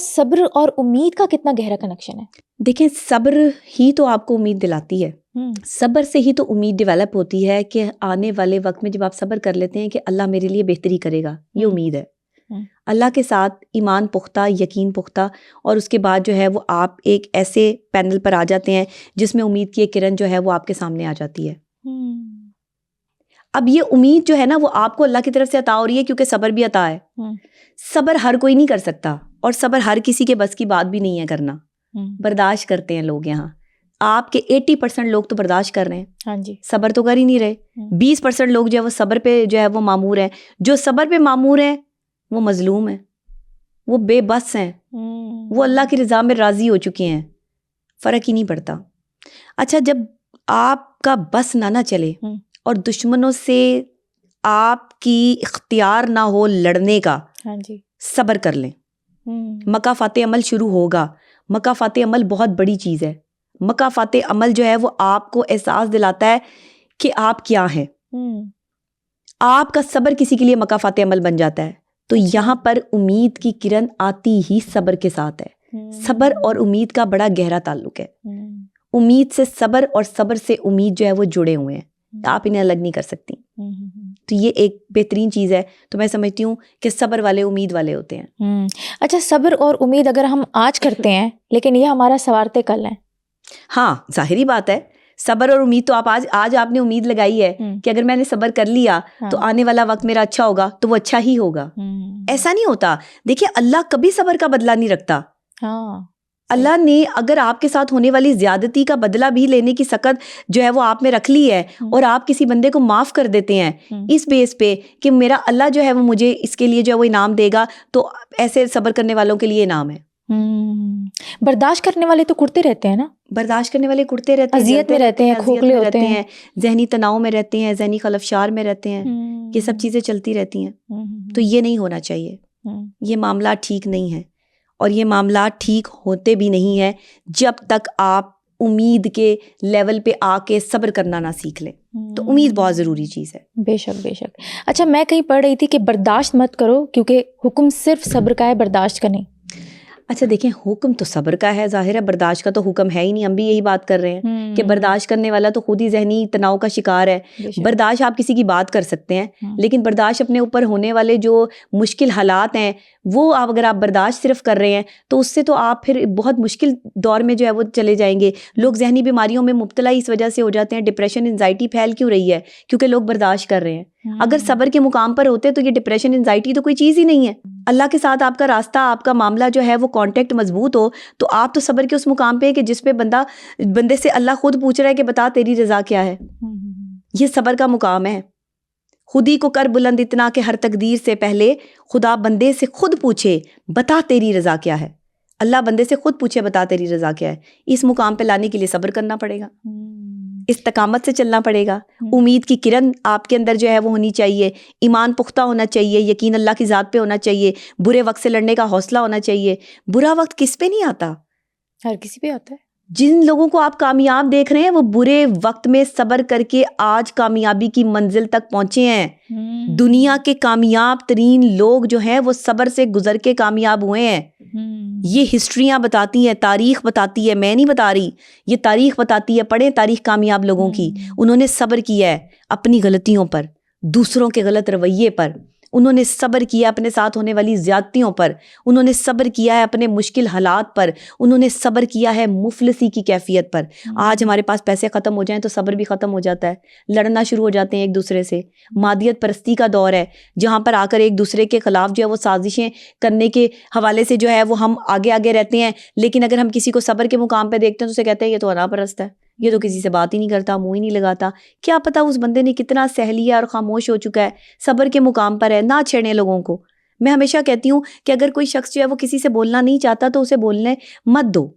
صبر اور امید کا کتنا گہرا کنیکشن ہے؟ دیکھیں صبر ہی تو آپ کو امید دلاتی ہے، صبر سے ہی تو امید ڈیولپ ہوتی ہے کہ آنے والے وقت میں جب آپ صبر کر لیتے ہیں کہ اللہ میرے لیے بہتری کرے گا، یہ امید ہے۔ اللہ کے ساتھ ایمان پختہ، یقین پختہ، اور اس کے بعد جو ہے وہ آپ ایک ایسے پینل پر آ جاتے ہیں جس میں امید کی ایک کرن جو ہے وہ آپ کے سامنے آ جاتی ہے۔ اب یہ امید جو ہے نا وہ آپ کو اللہ کی طرف سے عطا ہو رہی ہے کیونکہ صبر بھی عطا ہے۔ صبر ہر کوئی نہیں کر سکتا، اور صبر ہر کسی کے بس کی بات بھی نہیں ہے کرنا۔ برداشت کرتے ہیں لوگ، یہاں آپ کے 80% لوگ تو برداشت کر رہے ہیں، ہاں جی، صبر تو کر ہی نہیں رہے۔ 20% لوگ جو ہے وہ صبر پہ جو ہے وہ معمور ہیں۔ جو صبر پہ معمور ہیں وہ مظلوم ہیں، وہ بے بس ہیں، وہ اللہ کی رضا میں راضی ہو چکے ہیں، فرق ہی نہیں پڑتا۔ اچھا، جب آپ کا بس نہ چلے اور دشمنوں سے آپ کی اختیار نہ ہو لڑنے کا، ہاں جی، صبر کر لیں، مکافات عمل شروع ہوگا۔ مکافات عمل بہت بڑی چیز ہے۔ مکافات عمل جو ہے وہ آپ کو احساس دلاتا ہے کہ آپ کیا ہیں۔ آپ کا صبر کسی کے لیے مکافات عمل بن جاتا ہے۔ تو یہاں پر امید کی کرن آتی ہی صبر کے ساتھ ہے۔ صبر اور امید کا بڑا گہرا تعلق ہے۔ امید سے صبر اور صبر سے امید جو ہے وہ جڑے ہوئے ہیں، آپ انہیں الگ نہیں کر سکتی۔ تو یہ ایک بہترین چیز ہے۔ تو میں سمجھتی ہوں کہ صبر والے امید والے ہوتے ہیں۔ اچھا، صبر اور امید اگر ہم آج کرتے ہیں لیکن یہ ہمارا سوارتے کل ہیں۔ ہاں، ظاہری بات ہے، صبر اور امید تو آج آپ نے امید لگائی ہے کہ اگر میں نے صبر کر لیا تو آنے والا وقت میرا اچھا ہوگا، تو وہ اچھا ہی ہوگا۔ ایسا نہیں ہوتا۔ دیکھیے، اللہ کبھی صبر کا بدلہ نہیں رکھتا۔ اللہ نے اگر آپ کے ساتھ ہونے والی زیادتی کا بدلہ بھی لینے کی سخت جو ہے وہ آپ میں رکھ لی ہے، اور آپ کسی بندے کو معاف کر دیتے ہیں اس بیس پہ کہ میرا اللہ جو ہے وہ مجھے اس کے لیے جو ہے وہ انعام دے گا، تو ایسے صبر کرنے والوں کے لیے انعام ہے۔ برداشت کرنے والے تو کرتے رہتے ہیں نا، برداشت کرنے والے کرتے رہتے ہیں، اذیت میں رہتے ہیں، کھوکھلے ہوتے ہیں، ذہنی تناؤ میں رہتے ہیں، ذہنی خلفشار میں رہتے ہیں، یہ سب چیزیں چلتی رہتی ہیں۔ تو یہ نہیں ہونا چاہیے، یہ معاملات ٹھیک نہیں ہے، اور یہ معاملات ٹھیک ہوتے بھی نہیں ہیں جب تک آپ امید کے لیول پہ آ کے صبر کرنا نہ سیکھ لیں۔ تو امید بہت ضروری چیز ہے۔ بے شک، بے شک۔ اچھا، میں کہیں پڑھ رہی تھی کہ برداشت مت کرو کیونکہ حکم صرف صبر کا ہے، برداشت کا نہیں۔ اچھا دیکھیں، حکم تو صبر کا ہے، ظاہر ہے، برداشت کا تو حکم ہے ہی نہیں۔ ہم بھی یہی بات کر رہے ہیں کہ برداشت کرنے والا تو خود ہی ذہنی تناؤ کا شکار ہے۔ برداشت آپ کسی کی بات کر سکتے ہیں، لیکن برداشت اپنے اوپر ہونے والے جو مشکل حالات ہیں وہ اگر آپ برداشت صرف کر رہے ہیں تو اس سے تو آپ پھر بہت مشکل دور میں جو ہے وہ چلے جائیں گے۔ لوگ ذہنی بیماریوں میں مبتلا اس وجہ سے ہو جاتے ہیں، ڈپریشن، انزائٹی پھیل کیوں رہی ہے؟ کیونکہ لوگ برداشت کر رہے ہیں۔ اگر صبر کے مقام پر ہوتے تو یہ ڈپریشن، انزائٹی تو کوئی چیز ہی نہیں ہے۔ اللہ کے ساتھ آپ کا راستہ، آپ کا معاملہ جو ہے وہ کانٹیکٹ مضبوط ہو، تو آپ تو صبر کے اس مقام پہ کہ جس پہ بندے سے اللہ خود پوچھ رہا ہے کہ بتا تیری رضا کیا ہے۔ یہ صبر کا مقام ہے۔ خود ہی کو کر بلند اتنا کہ ہر تقدیر سے پہلے خدا بندے سے خود پوچھے بتا تیری رضا کیا ہے۔ اللہ بندے سے خود پوچھے بتا تیری رضا کیا ہے۔ اس مقام پہ لانے کے لیے صبر کرنا پڑے گا، استقامت سے چلنا پڑے گا۔ امید کی کرن آپ کے اندر جو ہے وہ ہونی چاہیے، ایمان پختہ ہونا چاہیے، یقین اللہ کی ذات پہ ہونا چاہیے، برے وقت سے لڑنے کا حوصلہ ہونا چاہیے۔ برا وقت کس پہ نہیں آتا؟ ہر کسی پہ آتا ہے۔ جن لوگوں کو آپ کامیاب دیکھ رہے ہیں وہ برے وقت میں صبر کر کے آج کامیابی کی منزل تک پہنچے ہیں۔ دنیا کے کامیاب ترین لوگ جو ہیں وہ صبر سے گزر کے کامیاب ہوئے ہیں۔ یہ ہسٹریاں بتاتی ہیں، تاریخ بتاتی ہے، میں نہیں بتا رہی، یہ تاریخ بتاتی ہے۔ پڑھیں تاریخ کامیاب لوگوں کی، انہوں نے صبر کیا ہے اپنی غلطیوں پر، دوسروں کے غلط رویے پر، انہوں نے صبر کیا اپنے ساتھ ہونے والی زیادتیوں پر، انہوں نے صبر کیا ہے اپنے مشکل حالات پر، انہوں نے صبر کیا ہے مفلسی کی کیفیت پر۔ آج ہمارے پاس پیسے ختم ہو جائیں تو صبر بھی ختم ہو جاتا ہے، لڑنا شروع ہو جاتے ہیں ایک دوسرے سے۔ مادیت پرستی کا دور ہے جہاں پر آ کر ایک دوسرے کے خلاف جو ہے وہ سازشیں کرنے کے حوالے سے جو ہے وہ ہم آگے آگے رہتے ہیں، لیکن اگر ہم کسی کو صبر کے مقام پہ دیکھتے ہیں تو اسے کہتے ہیں یہ تو انا پرست ہے، یہ تو کسی سے بات ہی نہیں کرتا، منہ ہی نہیں لگاتا۔ کیا پتا اس بندے نے کتنا سہ لیا اور خاموش ہو چکا ہے، صبر کے مقام پر ہے۔ نہ چھیڑیں لوگوں کو۔ میں ہمیشہ کہتی ہوں کہ اگر کوئی شخص جو ہے وہ کسی سے بولنا نہیں چاہتا تو اسے بولنے مت دو،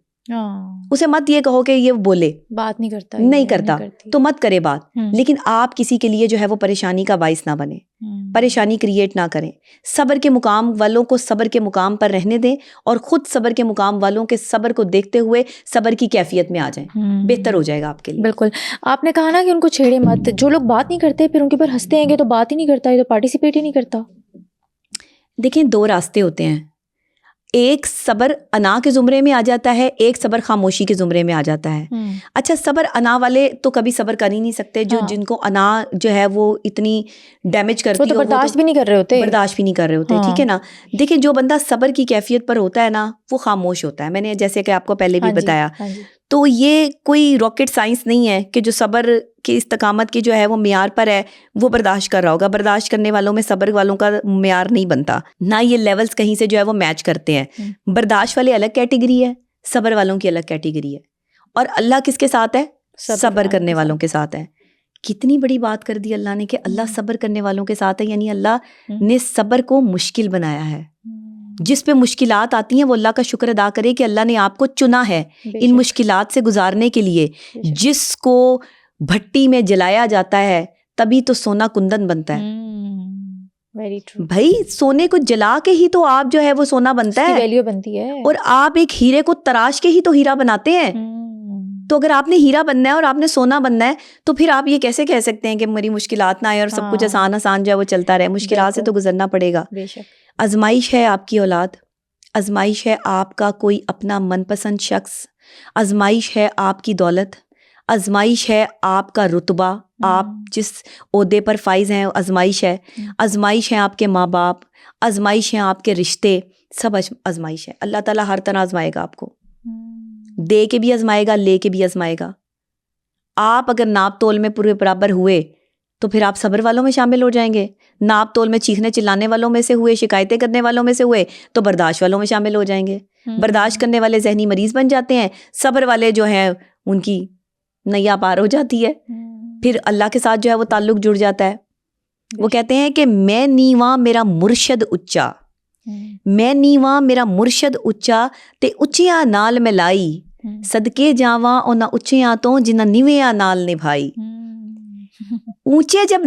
اسے مت یہ کہو کہ یہ بولے، بات نہیں کرتا، نہیں کرتا تو مت کرے بات، لیکن آپ کسی کے لیے جو ہے وہ پریشانی کا باعث نہ بنے، پریشانی کریٹ نہ کریں۔ صبر کے مقام والوں کو صبر کے مقام پر رہنے دیں، اور خود صبر کے مقام والوں کے صبر کو دیکھتے ہوئے صبر کی کیفیت میں آ جائیں، بہتر ہو جائے گا آپ کے لیے۔ بالکل، آپ نے کہا نا کہ ان کو چھیڑے مت۔ جو لوگ بات نہیں کرتے پھر ان کے اوپر ہنستے ہیں کہ تو بات ہی نہیں کرتا، یہ تو پارٹیسپیٹ ہی نہیں کرتا۔ دیکھیں، دو راستے ہوتے ہیں۔ ایک صبر انا کے زمرے میں آ جاتا ہے, ایک صبر خاموشی کے زمرے میں آ جاتا ہے. اچھا صبر انا والے تو کبھی صبر کر ہی نہیں سکتے, جن کو انا جو ہے وہ اتنی ڈیمیج کرتی ہے, برداشت بھی نہیں کر رہے ہوتے, ٹھیک ہے نا. دیکھیں جو بندہ صبر کی کیفیت پر ہوتا ہے نا وہ خاموش ہوتا ہے. میں نے جیسے کہ آپ کو پہلے بھی بتایا, تو یہ کوئی راکٹ سائنس نہیں ہے کہ جو صبر کی استقامت کی جو ہے وہ معیار پر ہے وہ برداشت کر رہا ہوگا. برداشت کرنے والوں میں صبر والوں کا معیار نہیں بنتا, نہ یہ لیولز کہیں سے جو ہے وہ میچ کرتے ہیں. برداشت والے الگ کیٹیگری ہے, صبر والوں کی الگ کیٹیگری ہے. اور اللہ کس کے ساتھ ہے؟ صبر کرنے والوں کے ساتھ ہے. کتنی بڑی بات کر دی اللہ نے کہ اللہ صبر کرنے والوں کے ساتھ ہے, یعنی اللہ نے صبر کو مشکل بنایا ہے. جس پہ مشکلات آتی ہیں وہ اللہ کا شکر ادا کرے کہ اللہ نے آپ کو چنا ہے ان مشکلات سے گزارنے کے لیے. جس کو بھٹی میں جلایا جاتا ہے تبھی تو سونا کندن بنتا ہے. بھائی سونے کو جلا کے ہی تو آپ جو ہے وہ سونا بنتا ہے, ویلیو بنتی ہے. اور آپ ایک ہیرے کو تراش کے ہی تو ہیرا بناتے ہیں. تو اگر آپ نے ہیرا بننا ہے اور آپ نے سونا بننا ہے تو پھر آپ یہ کیسے کہہ سکتے ہیں کہ میری مشکلات نہ آئے اور سب کچھ آسان آسان جو ہے وہ چلتا رہے. مشکلات سے تو گزرنا پڑے گا. آزمائش ہے آپ کی اولاد, آزمائش ہے آپ کا کوئی اپنا من پسند شخص, آزمائش ہے آپ کی دولت, آزمائش ہے آپ کا رتبہ, آپ جس عہدے پر فائز ہیں آزمائش ہے, آزمائش ہے آپ کے ماں باپ, آزمائش ہے آپ کے رشتے, سب آزمائش ہے. اللہ تعالیٰ ہر طرح آزمائے گا آپ کو, دے کے بھی آزمائے گا, لے کے بھی آزمائے گا. آپ اگر ناپ تول میں پورے برابر ہوئے تو پھر آپ صبر والوں میں شامل ہو جائیں گے. ناپ تول میں چیخنے چلانے والوں میں سے ہوئے, شکایتیں کرنے والوں میں سے ہوئے تو برداشت والوں میں شامل ہو جائیں گے. برداشت کرنے والے ذہنی مریض بن جاتے ہیں, صبر والے جو ہیں ان کی نیا پار ہو جاتی ہے. پھر اللہ کے ساتھ جو ہے وہ تعلق جڑ جاتا ہے. وہ کہتے ہیں کہ میں نیواں میرا مرشد اچا, میں نیواں میرا مرشد اچا تے اچیاں نال میں لائی, صدقے جاواں انہاں اچیاں تو جنہاں نیویاں نال نبھائی. اونچے جب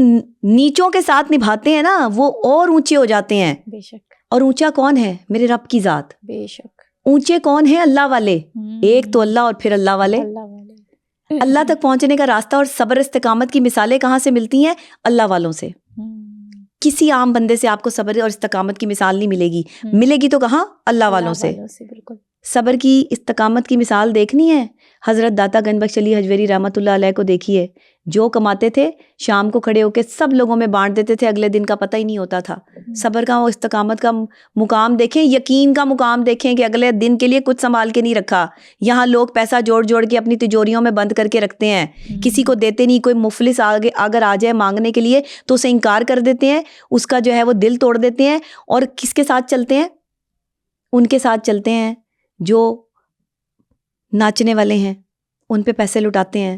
نیچوں کے ساتھ نبھاتے ہیں نا وہ اور اونچے ہو جاتے ہیں. بے شک. اور اونچا کون ہے؟ میرے رب کی ذات. بے شک. اونچے کون ہیں؟ اللہ والے. ایک تو اللہ اور پھر اللہ والے. اللہ تک پہنچنے کا راستہ اور صبر استقامت کی مثالیں کہاں سے ملتی ہیں؟ اللہ والوں سے. کسی عام بندے سے آپ کو صبر اور استقامت کی مثال نہیں ملے گی. ملے گی تو کہاں؟ اللہ والوں سے. بالکل. صبر کی استقامت کی مثال دیکھنی ہے حضرت داتا گنج بخش علی حجویری رحمۃ اللہ علیہ کو دیکھیے. جو کماتے تھے شام کو کھڑے ہو کے سب لوگوں میں بانٹ دیتے تھے, اگلے دن کا پتہ ہی نہیں ہوتا تھا. صبر کا اور استقامت کا مقام دیکھیں, یقین کا مقام دیکھیں کہ اگلے دن کے لیے کچھ سنبھال کے نہیں رکھا. یہاں لوگ پیسہ جوڑ جوڑ کے اپنی تجوریوں میں بند کر کے رکھتے ہیں, کسی کو دیتے نہیں. کوئی مفلس آگے اگر آ جائے مانگنے کے لیے تو اسے انکار کر دیتے ہیں, اس کا جو ہے وہ دل توڑ دیتے ہیں. اور کس کے ساتھ چلتے ہیں؟ ان کے ساتھ چلتے ہیں جو ناچنے والے ہیں, ان پہ پیسے لٹاتے ہیں.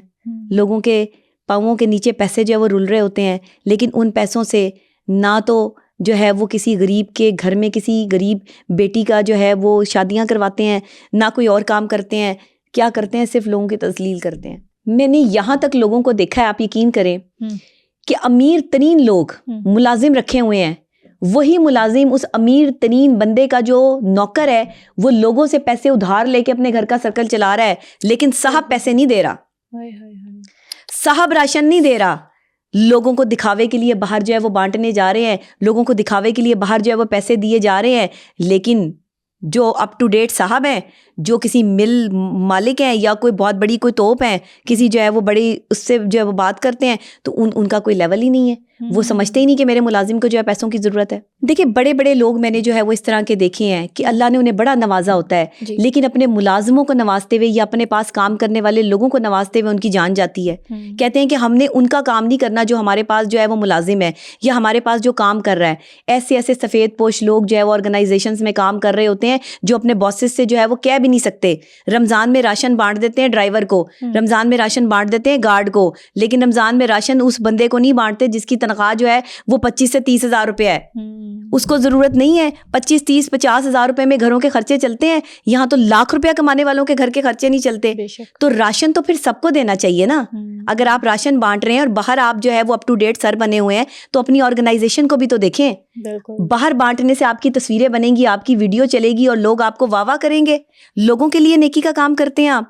لوگوں کے پاؤں کے نیچے پیسے جو ہے وہ رول رہے ہوتے ہیں, لیکن ان پیسوں سے نہ تو جو ہے وہ کسی غریب کے گھر میں کسی غریب بیٹی کا جو ہے وہ شادیاں کرواتے ہیں, نہ کوئی اور کام کرتے ہیں. کیا کرتے ہیں؟ صرف لوگوں کی تذلیل کرتے ہیں. میں نے یہاں تک لوگوں کو دیکھا ہے, آپ یقین کریں کہ امیر ترین لوگ ملازم رکھے ہوئے ہیں, وہی ملازم اس امیر ترین بندے کا جو نوکر ہے وہ لوگوں سے پیسے ادھار لے کے اپنے گھر کا سرکل چلا رہا ہے, لیکن صاحب پیسے نہیں دے رہا, صاحب راشن نہیں دے رہا. لوگوں کو دکھاوے کے لیے باہر جو ہے وہ بانٹنے جا رہے ہیں, لوگوں کو دکھاوے کے لیے باہر جو ہے وہ پیسے دیے جا رہے ہیں, لیکن جو اپ ٹو ڈیٹ صاحب ہیں, جو کسی مل مالک ہیں یا کوئی بہت بڑی کوئی توپ ہیں, کسی جو ہے وہ بڑی اس سے جو ہے وہ بات کرتے ہیں تو ان کا کوئی لیول ہی نہیں ہے. وہ سمجھتے ہی نہیں کہ میرے ملازم کو جو ہے پیسوں کی ضرورت ہے. دیکھیں بڑے بڑے لوگ میں نے جو ہے وہ اس طرح کے دیکھے ہیں کہ اللہ نے انہیں بڑا نوازا ہوتا ہے, لیکن اپنے ملازموں کو نوازتے ہوئے یا اپنے پاس کام کرنے والے لوگوں کو نوازتے ہوئے ان کی جان جاتی ہے. کہتے ہیں کہ ہم نے ان کا کام نہیں کرنا جو ہمارے پاس جو ہے وہ ملازم ہے یا ہمارے پاس جو کام کر رہا ہے. ایسے ایسے سفید پوش لوگ جو ہے وہ آرگنائزیشنز میں کام کر رہے ہوتے ہیں جو اپنے باسز سے جو ہے وہ کہہ بھی نہیں سکتے. رمضان میں راشن بانٹ دیتے ہیں ڈرائیور کو, رمضان میں راشن بانٹ دیتے ہیں گارڈ کو, لیکن رمضان میں راشن اس بندے کو نہیں بانٹتے جس کی تنخواہ جو ہے وہ 25 سے 30 ہزار روپے ہے. اس کو ضرورت نہیں ہے 25 30 50 ہزار روپے میں گھروں کے خرچے چلتے ہیں. یہاں تو لاکھ روپیہ کمانے والوں کے گھر کے خرچے نہیں چلتے. تو راشن تو پھر سب کو دینا چاہیے نا. اگر آپ راشن بانٹ رہے ہیں اور باہر آپ جو ہے وہ اپ ٹو ڈیٹ سر بنے ہوئے ہیں تو اپنی آرگنائزیشن کو بھی تو دیکھیں. باہر بانٹنے سے آپ کی تصویریں بنیں گی, آپ کی ویڈیو چلے گی اور لوگ آپ کو واہ واہ کریں گے. لوگوں کے لیے نیکی کا کام کرتے ہیں آپ,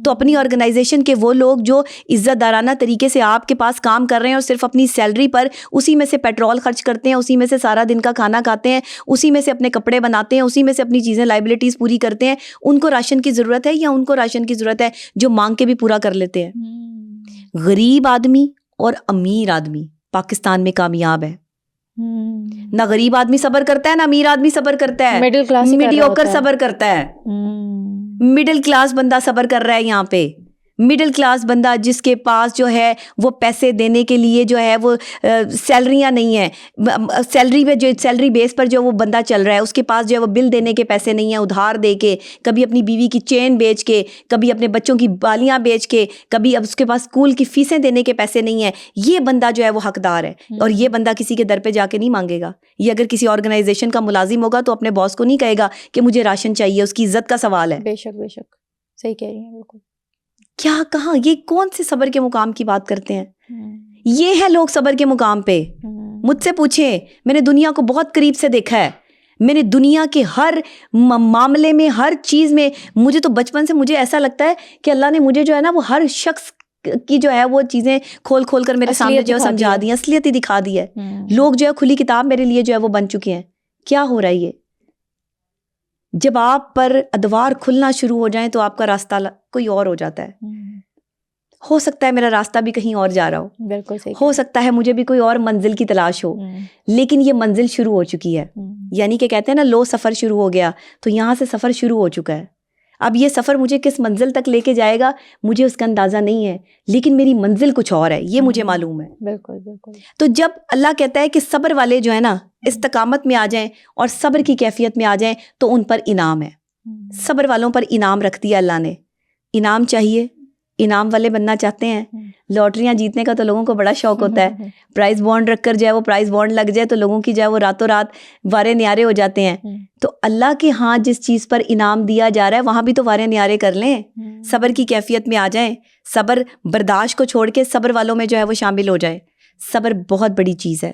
تو اپنی آرگنائزیشن کے وہ لوگ جو عزت دارانہ طریقے سے آپ کے پاس کام کر رہے ہیں اور صرف اپنی سیلری پر اسی میں سے پیٹرول خرچ کرتے ہیں, اسی میں سے سارا دن کا کھانا کھاتے ہیں, اسی میں سے اپنے کپڑے بناتے ہیں, اسی میں سے اپنی چیزیں لائبلٹیز پوری کرتے ہیں, ان کو راشن کی ضرورت ہے یا ان کو راشن کی ضرورت ہے جو مانگ کے بھی پورا کر لیتے ہیں؟ غریب آدمی اور امیر آدمی پاکستان میں کامیاب ہے. نہ غریب آدمی صبر کرتا ہے نہ امیر آدمی صبر کرتا ہے, مڈل کلاس میڈیوکر صبر کرتا ہے. مڈل کلاس بندہ صبر کر رہا ہے یہاں پہ. مڈل کلاس بندہ جس کے پاس جو ہے وہ پیسے دینے کے لیے جو ہے وہ سیلریاں نہیں ہیں, سیلری پہ جو سیلری بیس پر جو وہ بندہ چل رہا ہے, اس کے پاس جو ہے وہ بل دینے کے پیسے نہیں ہیں, ادھار دے کے, کبھی اپنی بیوی کی چین بیچ کے, کبھی اپنے بچوں کی بالیاں بیچ کے, کبھی اب اس کے پاس اسکول کی فیسیں دینے کے پیسے نہیں ہیں. یہ بندہ جو ہے وہ حقدار ہے, اور یہ بندہ کسی کے در پہ جا کے نہیں مانگے گا. یہ اگر کسی آرگنائزیشن کا ملازم ہوگا تو اپنے باس کو نہیں کہے گا کہ مجھے راشن چاہیے, اس کی عزت کا سوال ہے. بے شک بے شک, صحیح کہہ رہی ہیں بالکل. کیا کہاں یہ کون سے صبر کے مقام کی بات کرتے ہیں؟ یہ ہے لوگ صبر کے مقام پہ. مجھ سے پوچھیں, میں نے دنیا کو بہت قریب سے دیکھا ہے, میں نے دنیا کے ہر معاملے میں, ہر چیز میں, مجھے تو بچپن سے مجھے ایسا لگتا ہے کہ اللہ نے مجھے جو ہے نا وہ ہر شخص کی جو ہے وہ چیزیں کھول کھول کر میرے سامنے جو ہے سمجھا دی, اصلیت ہی دکھا دی ہے. لوگ جو ہے کھلی کتاب میرے لیے جو ہے وہ بن چکے ہیں. کیا ہو رہا ہے یہ؟ جب آپ پر ادوار کھلنا شروع ہو جائیں تو آپ کا راستہ کوئی اور ہو جاتا ہے. ہو سکتا ہے میرا راستہ بھی کہیں اور جا رہا ہو, بالکل صحیح, ہو سکتا ہے مجھے بھی کوئی اور منزل کی تلاش ہو, لیکن یہ منزل شروع ہو چکی ہے. یعنی کہ کہتے ہیں نا لو سفر شروع ہو گیا, تو یہاں سے سفر شروع ہو چکا ہے. اب یہ سفر مجھے کس منزل تک لے کے جائے گا مجھے اس کا اندازہ نہیں ہے, لیکن میری منزل کچھ اور ہے, یہ مجھے معلوم ہے. بالکل بالکل. تو جب اللہ کہتا ہے کہ صبر والے جو ہے نا استقامت میں آ جائیں اور صبر کی کیفیت میں آ جائیں تو ان پر انعام ہے. صبر والوں پر انعام رکھ دیا اللہ نے. انعام چاہیے, انعام والے بننا چاہتے ہیں, لاٹریاں جیتنے کا تو لوگوں کو بڑا شوق ہوتا ہے. پرائز بانڈ رکھ کر جو ہے وہ پرائز بانڈ لگ جائے تو لوگوں کی جو ہے وہ راتوں رات وارے نیارے ہو جاتے ہیں. تو اللہ کے ہاں جس چیز پر انعام دیا جا رہا ہے وہاں بھی تو وارے نیارے کر لیں, صبر کی کیفیت میں آ جائیں, صبر برداشت کو چھوڑ کے صبر والوں میں جو ہے وہ شامل ہو جائیں. صبر بہت بڑی چیز ہے.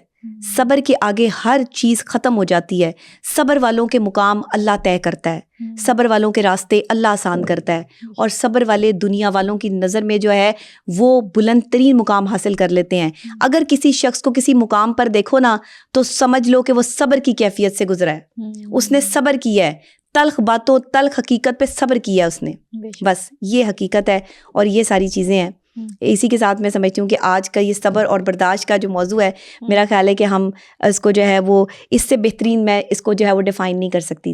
صبر کے آگے ہر چیز ختم ہو جاتی ہے. صبر والوں کے مقام اللہ طے کرتا ہے, صبر والوں کے راستے اللہ آسان کرتا ہے, اور صبر والے دنیا والوں کی نظر میں جو ہے وہ بلند ترین مقام حاصل کر لیتے ہیں. اگر کسی شخص کو کسی مقام پر دیکھو نا تو سمجھ لو کہ وہ صبر کی کیفیت سے گزرا ہے, اس نے صبر کیا ہے, تلخ باتوں تلخ حقیقت پہ صبر کیا اس نے. بس یہ حقیقت ہے اور یہ ساری چیزیں ہیں. اسی کے ساتھ میں سمجھتی ہوں کہ آج کا یہ صبر اور برداشت کا جو موضوع ہے, میرا خیال ہے کہ ہم اس کو جو ہے وہ اس سے بہترین میں اس کو جو ہے وہ ڈیفائن نہیں کر سکتی تھی.